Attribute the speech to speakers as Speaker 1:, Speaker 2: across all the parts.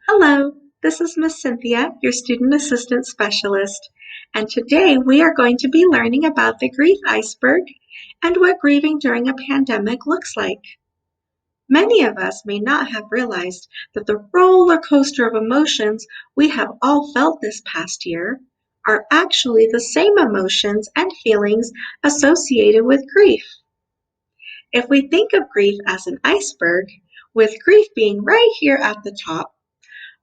Speaker 1: Hello, this is Miss Cynthia, your Student Assistant Specialist, and today we are going to be learning about the grief iceberg and what grieving during a pandemic looks like. Many of us may not have realized that the roller coaster of emotions we have all felt this past year are actually the same emotions and feelings associated with grief. If we think of grief as an iceberg, with grief being right here at the top,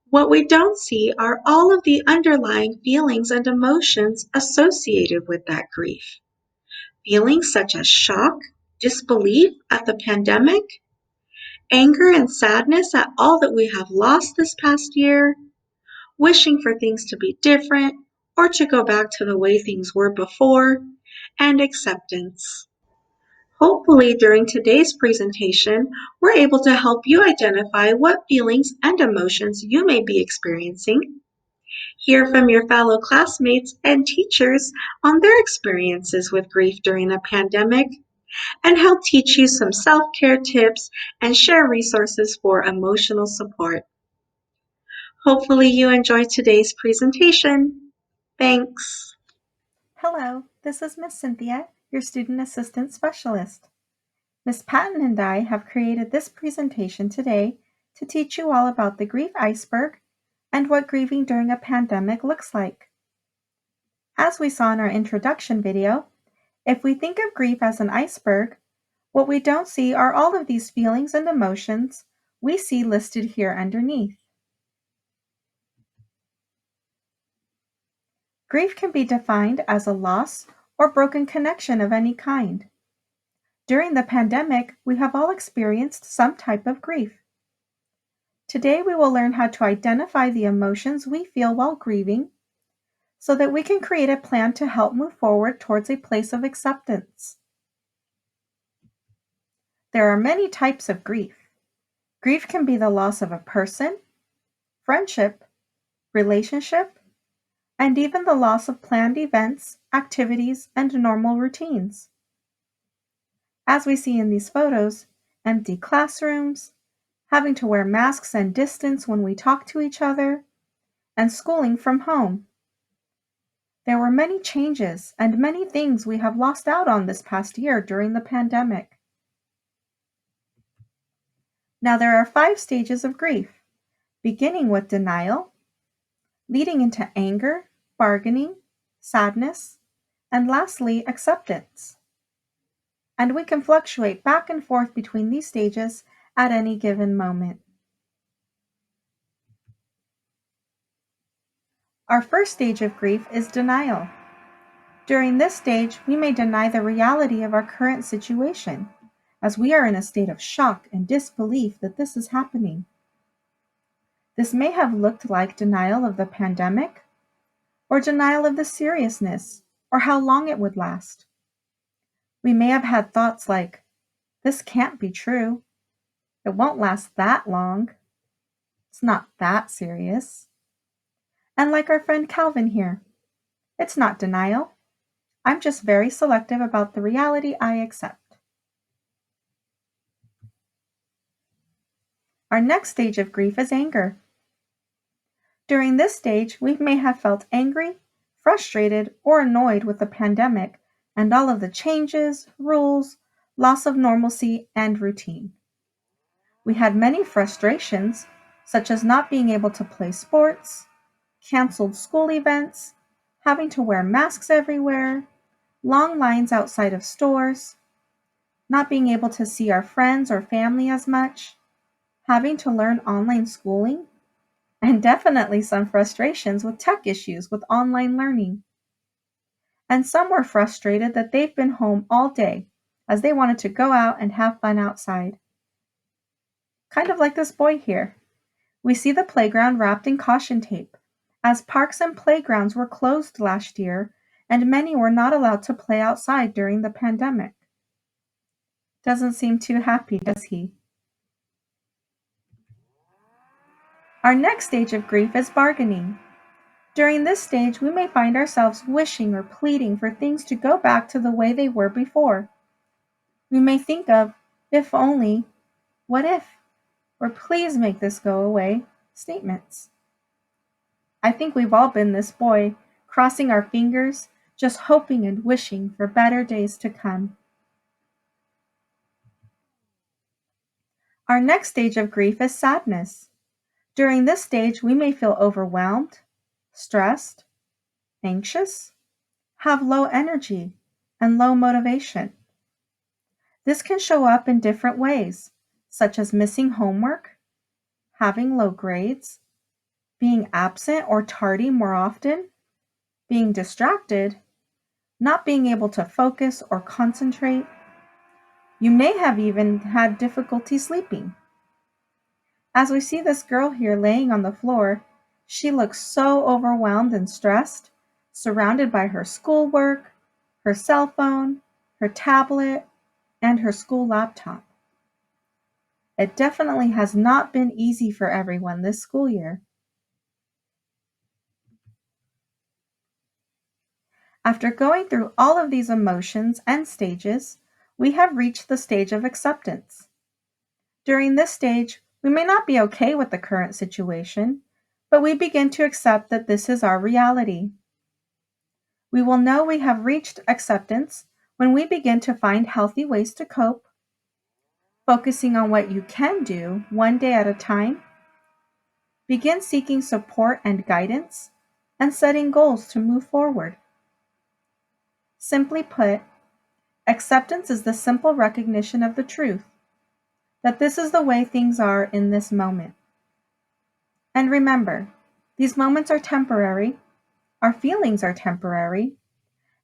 Speaker 1: what we don't see are all of the underlying feelings and emotions associated with that grief. Feelings such as shock, disbelief at the pandemic, anger and sadness at all that we have lost this past year, wishing for things to be different or to go back to the way things were before, and acceptance. Hopefully, during today's presentation, we're able to help you identify what feelings and emotions you may be experiencing, hear from your fellow classmates and teachers on their experiences with grief during the pandemic, and help teach you some self-care tips and share resources for emotional support. Hopefully you enjoyed today's presentation. Thanks.
Speaker 2: Hello, this is Miss Cynthia, your Student Assistant Specialist. Miss Patton and I have created this presentation today to teach you all about the grief iceberg and what grieving during a pandemic looks like. As we saw in our introduction video, if we think of grief as an iceberg, what we don't see are all of these feelings and emotions we see listed here underneath. Grief can be defined as a loss or broken connection of any kind. During the pandemic, we have all experienced some type of grief. Today, we will learn how to identify the emotions we feel while grieving so that we can create a plan to help move forward towards a place of acceptance. There are many types of grief. Grief can be the loss of a person, friendship, relationship, and even the loss of planned events, activities, and normal routines. As we see in these photos, empty classrooms, having to wear masks and distance when we talk to each other, and schooling from home. There were many changes and many things we have lost out on this past year during the pandemic. Now there are 5 stages of grief, beginning with denial, leading into anger, bargaining, sadness, and lastly, acceptance. And we can fluctuate back and forth between these stages at any given moment. Our first stage of grief is denial. During this stage, we may deny the reality of our current situation, as we are in a state of shock and disbelief that this is happening. This may have looked like denial of the pandemic, or denial of the seriousness, or how long it would last. We may have had thoughts like, this can't be true. It won't last that long. It's not that serious. And like our friend Calvin here, it's not denial. I'm just very selective about the reality I accept. Our next stage of grief is anger. During this stage, we may have felt angry, frustrated, or annoyed with the pandemic and all of the changes, rules, loss of normalcy, and routine. We had many frustrations, such as not being able to play sports, canceled school events, having to wear masks everywhere, long lines outside of stores, not being able to see our friends or family as much, having to learn online schooling, and definitely some frustrations with tech issues with online learning. And some were frustrated that they've been home all day as they wanted to go out and have fun outside. Kind of like this boy here. We see the playground wrapped in caution tape, as parks and playgrounds were closed last year and many were not allowed to play outside during the pandemic. Doesn't seem too happy, does he? Our next stage of grief is bargaining. During this stage, we may find ourselves wishing or pleading for things to go back to the way they were before. We may think of, if only, what if, or please make this go away, statements. I think we've all been this boy, crossing our fingers, just hoping and wishing for better days to come. Our next stage of grief is sadness. During this stage, we may feel overwhelmed, stressed, anxious, have low energy, and low motivation. This can show up in different ways, such as missing homework, having low grades, being absent or tardy more often, being distracted, not being able to focus or concentrate. You may have even had difficulty sleeping. As we see this girl here laying on the floor, she looks so overwhelmed and stressed, surrounded by her schoolwork, her cell phone, her tablet, and her school laptop. It definitely has not been easy for everyone this school year. After going through all of these emotions and stages, we have reached the stage of acceptance. During this stage, we may not be okay with the current situation, but we begin to accept that this is our reality. We will know we have reached acceptance when we begin to find healthy ways to cope, focusing on what you can do one day at a time, begin seeking support and guidance, and setting goals to move forward. Simply put, acceptance is the simple recognition of the truth that this is the way things are in this moment. And remember, these moments are temporary, our feelings are temporary,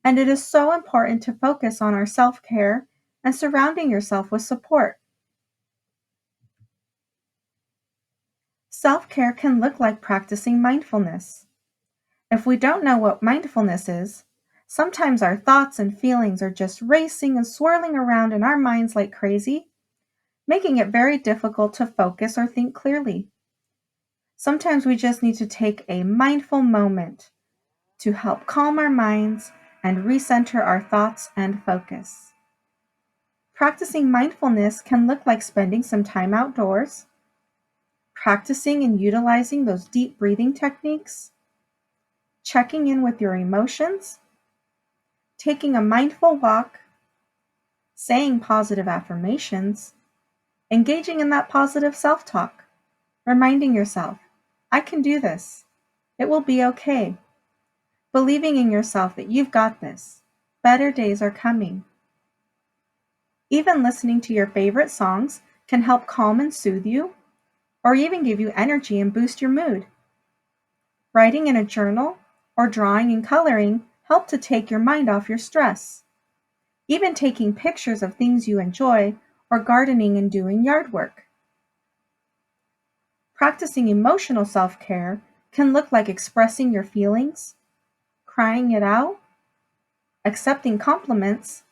Speaker 2: and it is so important to focus on our self-care and surrounding yourself with support. Self-care can look like practicing mindfulness. If we don't know what mindfulness is, sometimes our thoughts and feelings are just racing and swirling around in our minds like crazy, making it very difficult to focus or think clearly. Sometimes we just need to take a mindful moment to help calm our minds and recenter our thoughts and focus. Practicing mindfulness can look like spending some time outdoors, practicing and utilizing those deep breathing techniques, checking in with your emotions, taking a mindful walk, saying positive affirmations, engaging in that positive self-talk, reminding yourself, I can do this. It will be okay. Believing in yourself that you've got this. Better days are coming. Even listening to your favorite songs can help calm and soothe you, or even give you energy and boost your mood. Writing in a journal or drawing and coloring help to take your mind off your stress. Even taking pictures of things you enjoy or gardening and doing yard work. Practicing emotional self-care can look like expressing your feelings, crying it out, accepting compliments,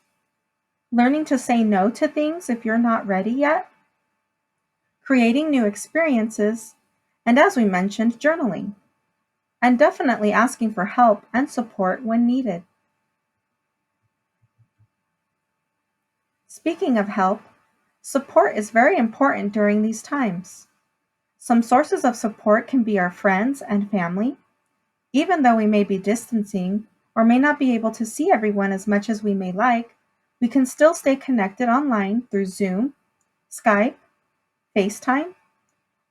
Speaker 2: learning to say no to things if you're not ready yet, creating new experiences, and as we mentioned, journaling, and definitely asking for help and support when needed. Speaking of help, support is very important during these times. Some sources of support can be our friends and family. Even though we may be distancing or may not be able to see everyone as much as we may like, we can still stay connected online through Zoom, Skype, FaceTime,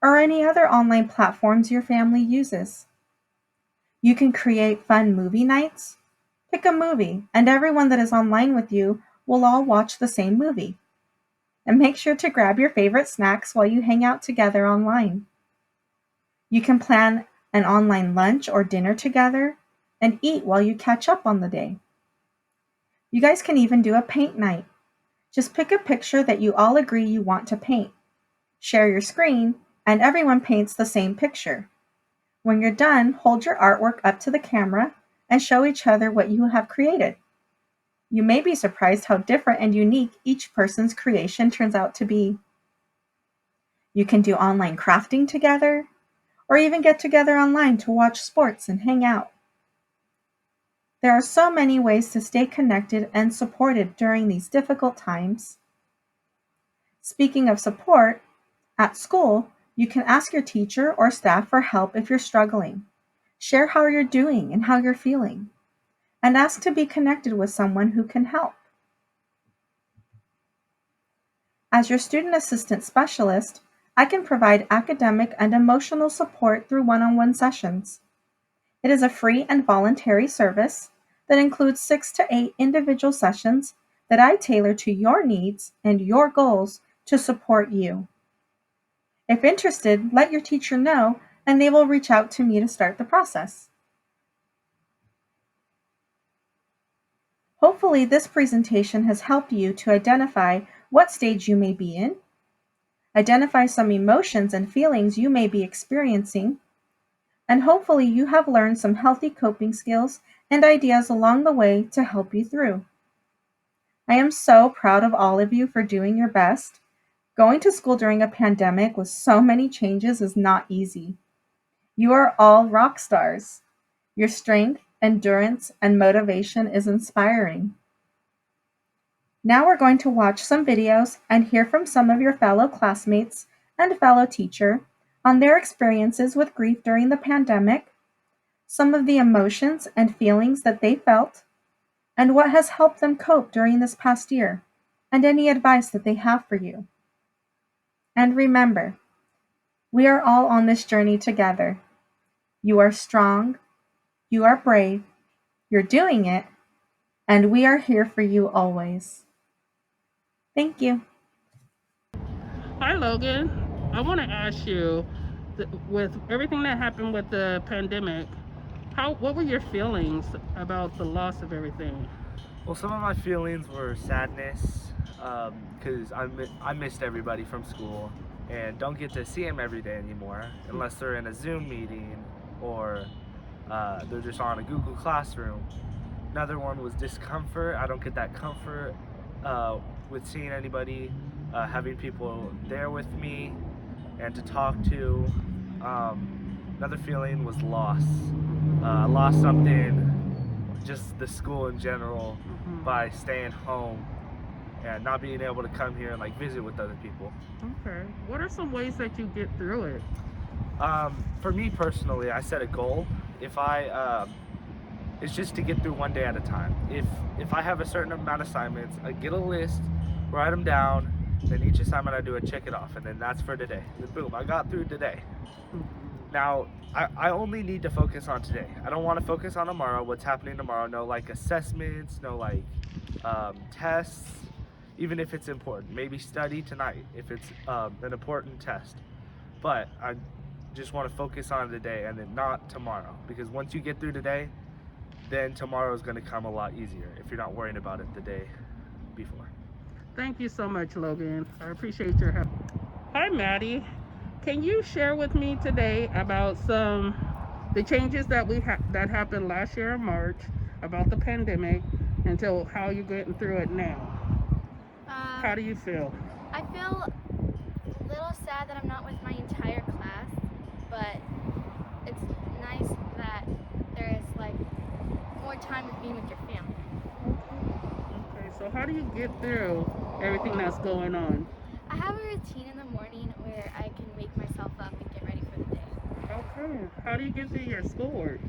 Speaker 2: or any other online platforms your family uses. You can create fun movie nights. Pick a movie, and everyone that is online with you will all watch the same movie. And make sure to grab your favorite snacks while you hang out together online. You can plan an online lunch or dinner together and eat while you catch up on the day. You guys can even do a paint night. Just pick a picture that you all agree you want to paint. Share your screen, and everyone paints the same picture. When you're done, hold your artwork up to the camera and show each other what you have created. You may be surprised how different and unique each person's creation turns out to be. You can do online crafting together, or even get together online to watch sports and hang out. There are so many ways to stay connected and supported during these difficult times. Speaking of support, at school, You can ask your teacher or staff for help if you're struggling. Share how you're doing and how you're feeling, and ask to be connected with someone who can help. As your student assistant specialist, I can provide academic and emotional support through one-on-one sessions. It is a free and voluntary service that includes 6 to 8 individual sessions that I tailor to your needs and your goals to support you. If interested, let your teacher know and they will reach out to me to start the process. Hopefully, this presentation has helped you to identify what stage you may be in, identify some emotions and feelings you may be experiencing, and hopefully you have learned some healthy coping skills and ideas along the way to help you through. I am so proud of all of you for doing your best. Going to school during a pandemic with so many changes is not easy. You are all rock stars. Your strength, endurance, and motivation is inspiring. Now we're going to watch some videos and hear from some of your fellow classmates and fellow teacher on their experiences with grief during the pandemic, some of the emotions and feelings that they felt, and what has helped them cope during this past year, and any advice that they have for you. And remember, we are all on this journey together. You are strong, you are brave, you're doing it, and we are here for you always. Thank you.
Speaker 3: Hi, Logan. I want to ask you, with everything that happened with the pandemic, what were your feelings about the loss of everything?
Speaker 4: Well, some of my feelings were sadness, because I missed everybody from school and don't get to see them every day anymore unless they're in a Zoom meeting or they're just on a Google Classroom. Another one was discomfort. I don't get that comfort with seeing anybody, having people there with me and to talk to. Another feeling was loss. I lost something, just the school in general, by staying home and not being able to come here and like visit with other people.
Speaker 3: Okay. What are some ways that you get through it?
Speaker 4: For me personally, I set a goal. If I it's just to get through one day at a time. If I have a certain amount of assignments, I get a list, write them down, then each assignment I do, I check it off, and then that's for today. Then boom, I got through today. Now, I only need to focus on today. I don't want to focus on tomorrow, what's happening tomorrow. No like assessments, no like tests, even if it's important. Maybe study tonight if it's an important test. But I just want to focus on today and then not tomorrow. Because once you get through today, then tomorrow is going to come a lot easier if you're not worrying about it the day before.
Speaker 3: Thank you so much, Logan. I appreciate your help. Hi, Maddie. Can you share with me today about the changes that happened last year in March about the pandemic until how you're getting through it now? How do you feel?
Speaker 5: I feel a little sad that I'm not with my entire class, but it's nice that there is like more time with being with your family.
Speaker 3: Okay, so how do you get through everything that's going on?
Speaker 5: I have a routine in the morning where I can wake myself up and get ready for the day.
Speaker 3: Okay, how do you get through your schoolwork?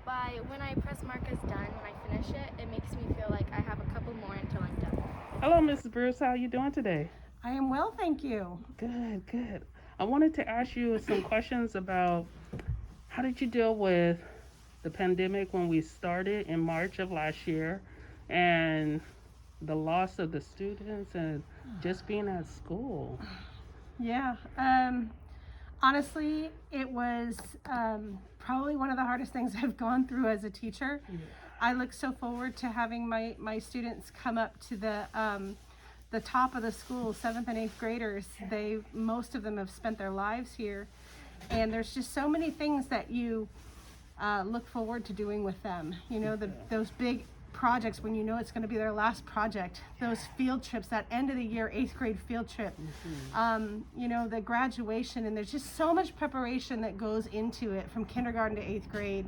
Speaker 5: By when I press mark as done, when I finish it, it makes me feel like I have a couple more until I'm done.
Speaker 3: Hello, Mrs. Bruce. How are you doing today?
Speaker 6: I am well, thank you.
Speaker 3: Good, good. I wanted to ask you some questions about how did you deal with the pandemic when we started in March of last year and the loss of the students and just being at school?
Speaker 6: Yeah, honestly, it was probably one of the hardest things I've gone through as a teacher.
Speaker 3: Yeah.
Speaker 6: I look so forward to having my students come up to the top of the school, 7th and 8th graders. Most of them have spent their lives here, and there's just so many things that you look forward to doing with them. You know, those big projects when you know it's going to be their last project, those field trips, that end of the year 8th grade field trip, you know, the graduation, and there's just so much preparation that goes into it from kindergarten to 8th grade.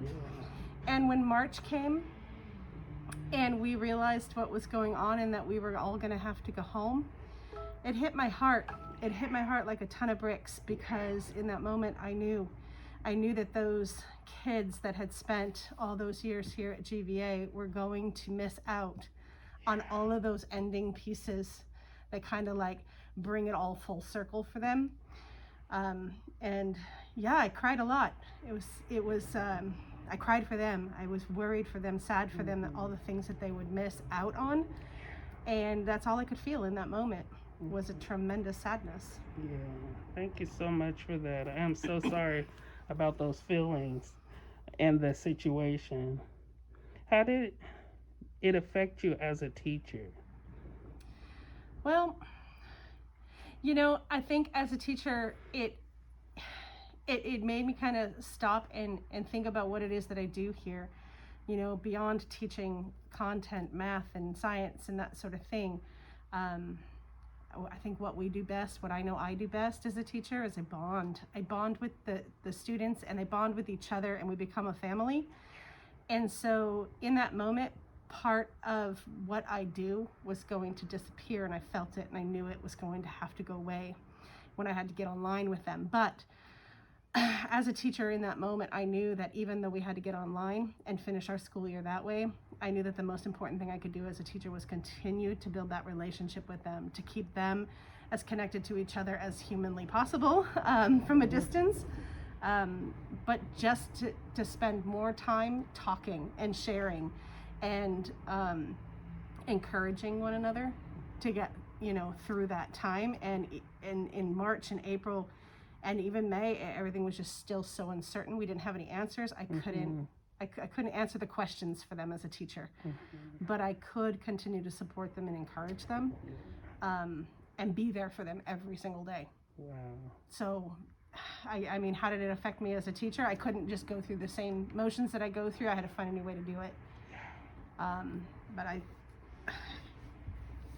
Speaker 6: And when March came and we realized what was going on and that we were all going to have to go home, it hit my heart it hit my heart like a ton of bricks, because in that moment I knew that those kids that had spent all those years here at GVA were going to miss out on all of those ending pieces that kind of like bring it all full circle for them. And yeah, I cried a lot. I cried for them. I was worried for them, sad for them, that all the things that they would miss out on. And that's all I could feel in that moment, was a tremendous sadness.
Speaker 3: Yeah, thank you so much for that. I am so sorry about those feelings and the situation. How did it affect you as a teacher?
Speaker 6: Well, I think as a teacher, it made me kind of stop and think about what it is that I do here, beyond teaching content, math and science and that sort of thing. I think what we do best, what I know I do best as a teacher, is I bond. I bond with the students, and they bond with each other, and we become a family. And so in that moment, part of what I do was going to disappear, and I felt it, and I knew it was going to have to go away when I had to get online with them. But as a teacher in that moment, I knew that even though we had to get online and finish our school year that way, I knew that the most important thing I could do as a teacher was continue to build that relationship with them, to keep them as connected to each other as humanly possible from a distance, but just to spend more time talking and sharing and encouraging one another to get through that time. And in March and April and even May, everything was just still so uncertain. We didn't have any answers. I couldn't answer the questions for them as a teacher, but I could continue to support them and encourage them, and be there for them every single day.
Speaker 3: Wow.
Speaker 6: So I mean, how did it affect me as a teacher? I couldn't just go through the same motions that I go through. I had to find a new way to do it. But I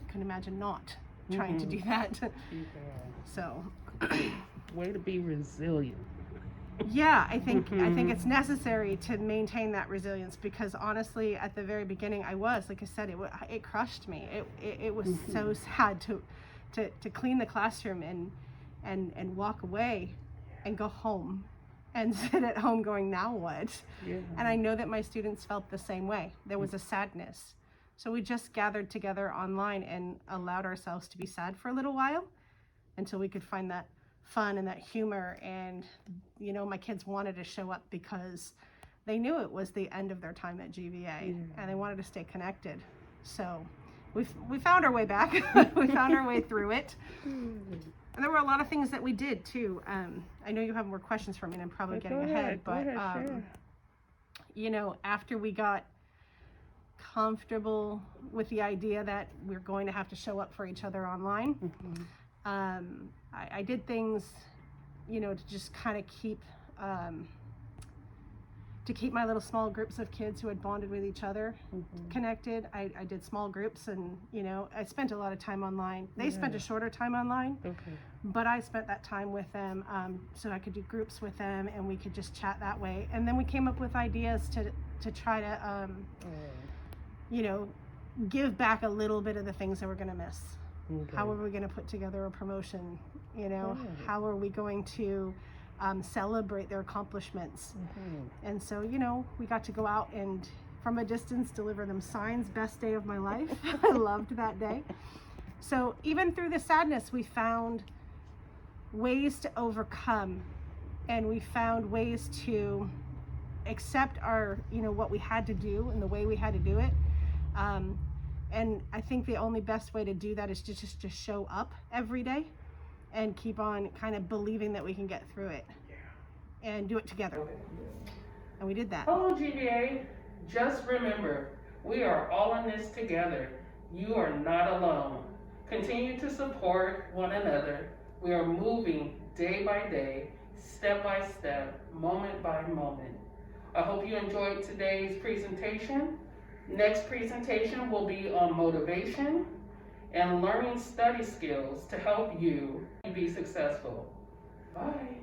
Speaker 6: couldn't imagine not trying to do that. So
Speaker 3: way to be resilient.
Speaker 6: Yeah, I think it's necessary to maintain that resilience, because honestly, at the very beginning, I was, like I said, it crushed me. It was so sad to clean the classroom and walk away and go home and sit at home going, now what?
Speaker 3: Yeah.
Speaker 6: And I know that my students felt the same way. There was a sadness. So we just gathered together online and allowed ourselves to be sad for a little while until we could find that fun and that humor. And my kids wanted to show up because they knew it was the end of their time at GVA, and they wanted to stay connected. So we found our way back. We found our way through it. And there were a lot of things that we did too. I know you have more questions for me, and I'm probably getting ahead, but after we got comfortable with the idea that we're going to have to show up for each other online, I did things, to just kind of keep my little small groups of kids who had bonded with each other connected. I did small groups, and I spent a lot of time online. They spent a shorter time online, but I spent that time with them, so I could do groups with them, and we could just chat that way. And then we came up with ideas to try to give back a little bit of the things that we're going to miss. How are we going to put together a promotion? How are we going to celebrate their accomplishments? And so, we got to go out and from a distance deliver them signs. Best day of my life. I loved that day. So even through the sadness, we found ways to overcome, and we found ways to accept our, what we had to do and the way we had to do it. And I think the only best way to do that is just to show up every day and keep on kind of believing that we can get through it and do it together. And we did that.
Speaker 3: Hello, GVA. Just remember, we are all in this together. You are not alone. Continue to support one another. We are moving day by day, step by step, moment by moment. I hope you enjoyed today's presentation. Next presentation will be on motivation and learning study skills to help you be successful. Bye.